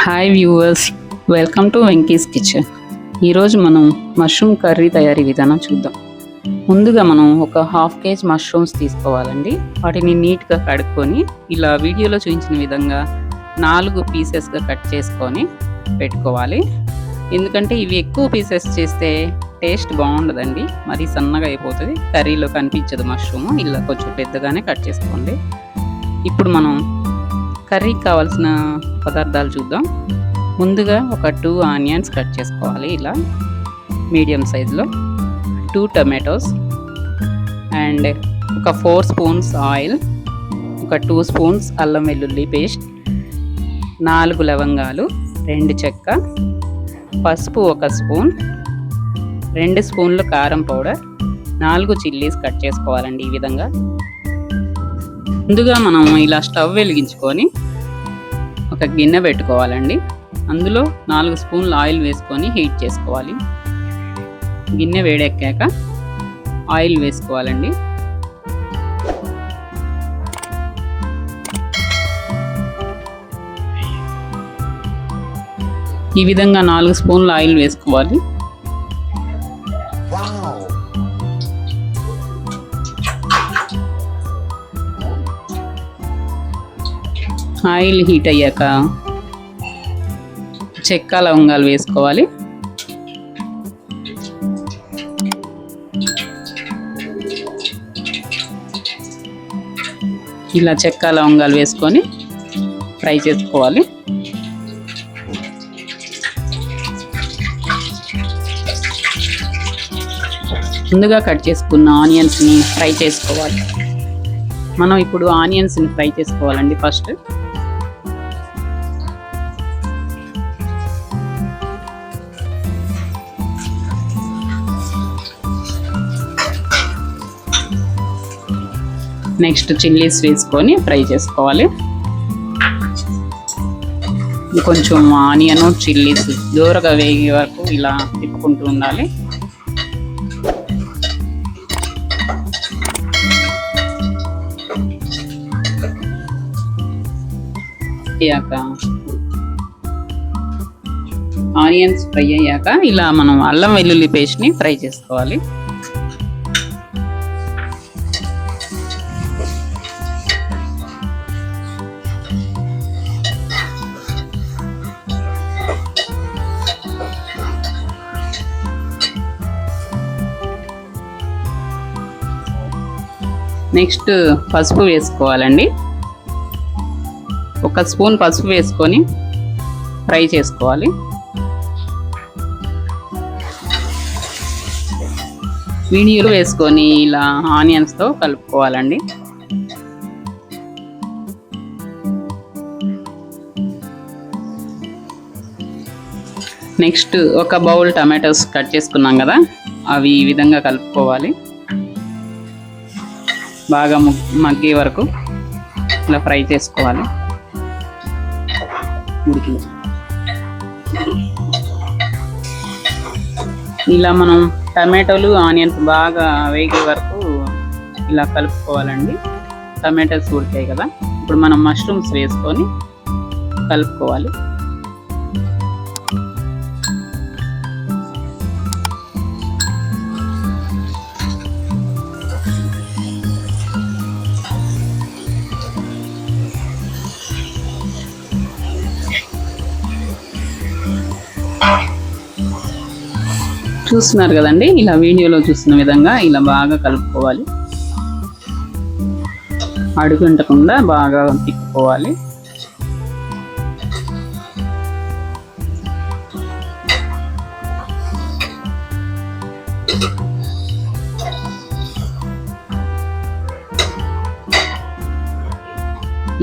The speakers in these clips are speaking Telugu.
Hi viewers, welcome to Venky's kitchen. ఈరోజు మనం మష్రూమ్ కర్రీ తయారీ విధానం చూద్దాం. ముందుగా మనం ఒక హాఫ్ కేజీ మష్రూమ్స్ తీసుకోవాలండి. వాటిని నీట్గా కడుక్కొని ఇలా వీడియోలో చూపించిన విధంగా 4 పీసెస్గా కట్ చేసుకొని పెట్టుకోవాలి. ఎందుకంటే ఇవి ఎక్కువ పీసెస్ చేస్తే టేస్ట్ బాగుండదండి, మరి సన్నగా అయిపోతుంది, కర్రీలో కనిపించదు మష్రూమ్. ఇలా కొంచెం పెద్దగానే కట్ చేసుకోండి. ఇప్పుడు మనం కర్రీకి కావాల్సిన పదార్థాలు చూద్దాం. ముందుగా ఒక 2 ఆనియన్స్ కట్ చేసుకోవాలి ఇలా మీడియం సైజులో, 2 టమాటోస్ అండ్ ఒక 4 స్పూన్స్ ఆయిల్, ఒక 2 స్పూన్స్ అల్లం వెల్లుల్లి పేస్ట్, 4 లవంగాలు, 2 చెక్క, పసుపు 1 స్పూన్, 2 స్పూన్లు కారం పౌడర్, 4 చిల్లీస్ కట్ చేసుకోవాలండి ఈ విధంగా. ముందుగా మనం ఇలా స్టవ్ వెలిగించుకొని ఒక గిన్నె పెట్టుకోవాలండి. అందులో 4 స్పూన్లు ఆయిల్ వేసుకొని హీట్ చేసుకోవాలి. గిన్నె వేడెక్కాక ఆయిల్ వేసుకోవాలండి. ఈ విధంగా 4 స్పూన్లు ఆయిల్ వేసుకోవాలి. ఆయిల్ హీట్ అయ్యాక చెక్క లవంగాలు వేసుకోవాలి. ఇలా చెక్క లవంగాలు వేసుకొని ఫ్రై చేసుకోవాలి. ముందుగా కట్ చేసుకున్న ఆనియన్స్ని ఫ్రై చేసుకోవాలి. మనం ఇప్పుడు ఆనియన్స్ని ఫ్రై చేసుకోవాలండి. ఫస్ట్ నెక్స్ట్ చిల్లీస్ వేసుకొని ఫ్రై చేసుకోవాలి. కొంచెం ఆనియన్ చిల్లీస్ దూరగా వేగే వరకు ఇలా తిప్పుకుంటూ ఉండాలి. ఆనియన్స్ ఫ్రై అయ్యాక ఇలా మనం అల్లం వెల్లుల్లి పేస్ట్ని ఫ్రై చేసుకోవాలి. నెక్స్ట్ పసుపు వేసుకోవాలండి. 1 స్పూన్ పసుపు వేసుకొని ఫ్రై చేసుకోవాలి. వీడియోలు వేసుకొని ఇలా ఆనియన్స్తో కలుపుకోవాలండి. నెక్స్ట్ ఒక బౌల్ టమాటోస్ కట్ చేసుకున్నాం కదా, అవి ఈ విధంగా కలుపుకోవాలి. బాగా మగ్గే వరకు ఇలా ఫ్రై చేసుకోవాలి. ఇలా మనం టమాటోలు ఆనియన్స్ బాగా వేగే వరకు ఇలా కలుపుకోవాలండి. టమాటోస్ ఉడికాయి కదా, ఇప్పుడు మనం మష్రూమ్స్ వేసుకొని కలుపుకోవాలి. చూస్తున్నారు కదండి, ఇలా వీడియోలో చూస్తున్న విధంగా ఇలా బాగా కలుపుకోవాలి. అడుగంటకుండా బాగా తిప్పుకోవాలి.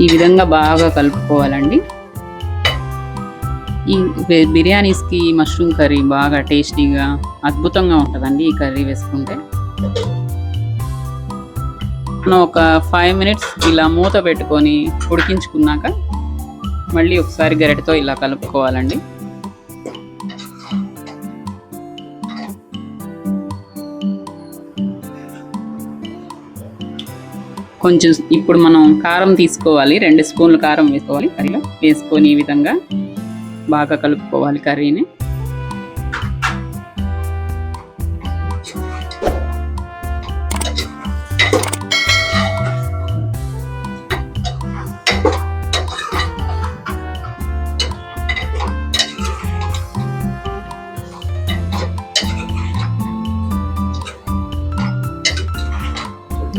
ఈ విధంగా బాగా కలుపుకోవాలండి. ఈ బిర్యానీస్కి మష్రూమ్ కర్రీ బాగా టేస్టీగా అద్భుతంగా ఉంటుందండి ఈ కర్రీ వేసుకుంటే. మనం ఒక 5 మినిట్స్ ఇలా మూత పెట్టుకొని ఉడికించుకున్నాక మళ్ళీ ఒకసారి గరిటెతో ఇలా కలుపుకోవాలండి. కొంచెం ఇప్పుడు మనం కారం తీసుకోవాలి. 2 స్పూన్లు కారం వేసుకోవాలి. కర్రీలో వేసుకొని ఈ విధంగా బాగా కలుపుకోవాలి కర్రీని.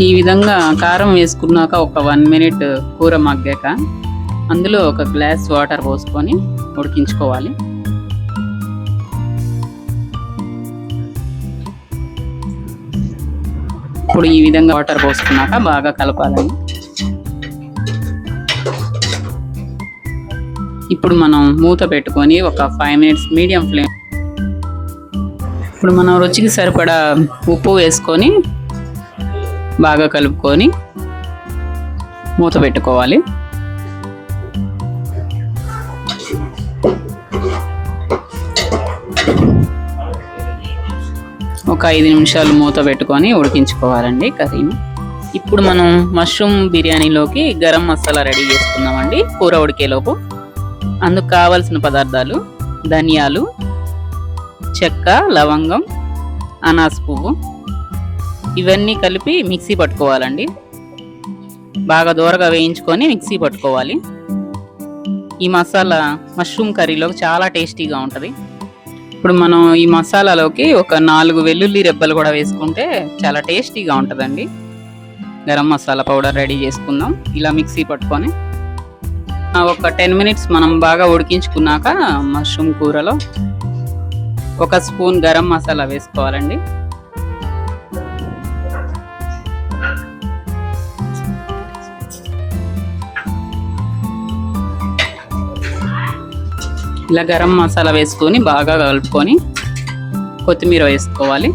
ఈ విధంగా కారం వేసుకున్నాక ఒక 1 మినిట్ కూర మగ్గాక అందులో ఒక గ్లాస్ వాటర్ పోసుకొని ఉడికించుకోవాలి. ఇప్పుడు ఈ విధంగా వాటర్ పోసుకున్నాక బాగా కలపాలండి. ఇప్పుడు మనం మూత పెట్టుకొని ఒక 5 మినిట్స్ మీడియం ఫ్లేమ్. ఇప్పుడు మనం రుచికి సరిపడా ఉప్పు వేసుకొని బాగా కలుపుకొని మూత పెట్టుకోవాలి. ఒక 5 నిమిషాలు మూత పెట్టుకొని ఉడికించుకోవాలండి కర్రీని. ఇప్పుడు మనం మష్రూమ్ బిర్యానీలోకి గరం మసాలా రెడీ చేసుకుందామండి. కూర ఉడికేలోపు అందుకు కావాల్సిన పదార్థాలు: ధనియాలు, చెక్క, లవంగం, అనాస్ పువ్వు, ఇవన్నీ కలిపి మిక్సీ పట్టుకోవాలండి. బాగా దూరగా వేయించుకొని మిక్సీ పట్టుకోవాలి. ఈ మసాలా మష్రూమ్ కర్రీలోకి చాలా టేస్టీగా ఉంటుంది. ఇప్పుడు మనం ఈ మసాలాలోకి ఒక 4 వెల్లుల్లి రెబ్బలు కూడా వేసుకుంటే చాలా టేస్టీగా ఉంటుందండి. గరం మసాలా పౌడర్ రెడీ చేసుకుందాం. ఇలా మిక్సీ పట్టుకొని ఒక 10 మినిట్స్ మనం బాగా ఉడికించుకున్నాక మష్రూమ్ కూరలో 1 స్పూన్ గరం మసాలా వేసుకోవాలండి. ఇలా గరం మసాలా వేసుకొని బాగా కలుపుకొని కొత్తిమీర వేసుకోవాలి.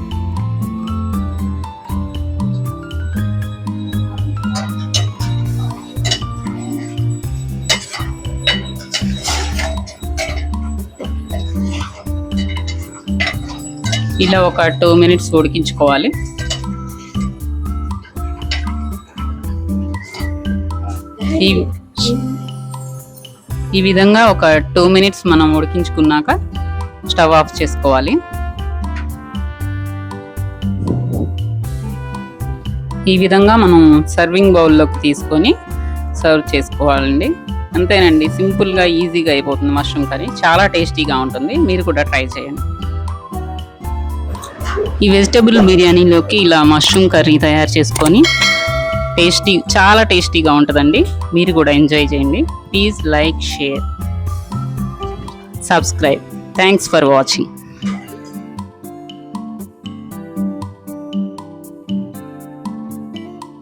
ఇలా ఒక 2 మినిట్స్ ఉడికించుకోవాలి. ఈ విధంగా ఒక 2 మినిట్స్ మనం ఉడికించుకున్నాక స్టవ్ ఆఫ్ చేసుకోవాలి. ఈ విధంగా మనం సర్వింగ్ బౌల్లోకి తీసుకొని సర్వ్ చేసుకోవాలండి. అంతేనండి, సింపుల్గా ఈజీగా అయిపోతుంది మష్రూమ్ కర్రీ. చాలా టేస్టీగా ఉంటుంది. మీరు కూడా ట్రై చేయండి. ఈ వెజిటబుల్ బిర్యానీలోకి ఇలా మష్రూమ్ కర్రీ తయారు చేసుకొని చాలా టేస్టీగా ఉంటుందండి. మీరు కూడా ఎంజాయ్ చేయండి. Please like, share, subscribe. Thanks for watching.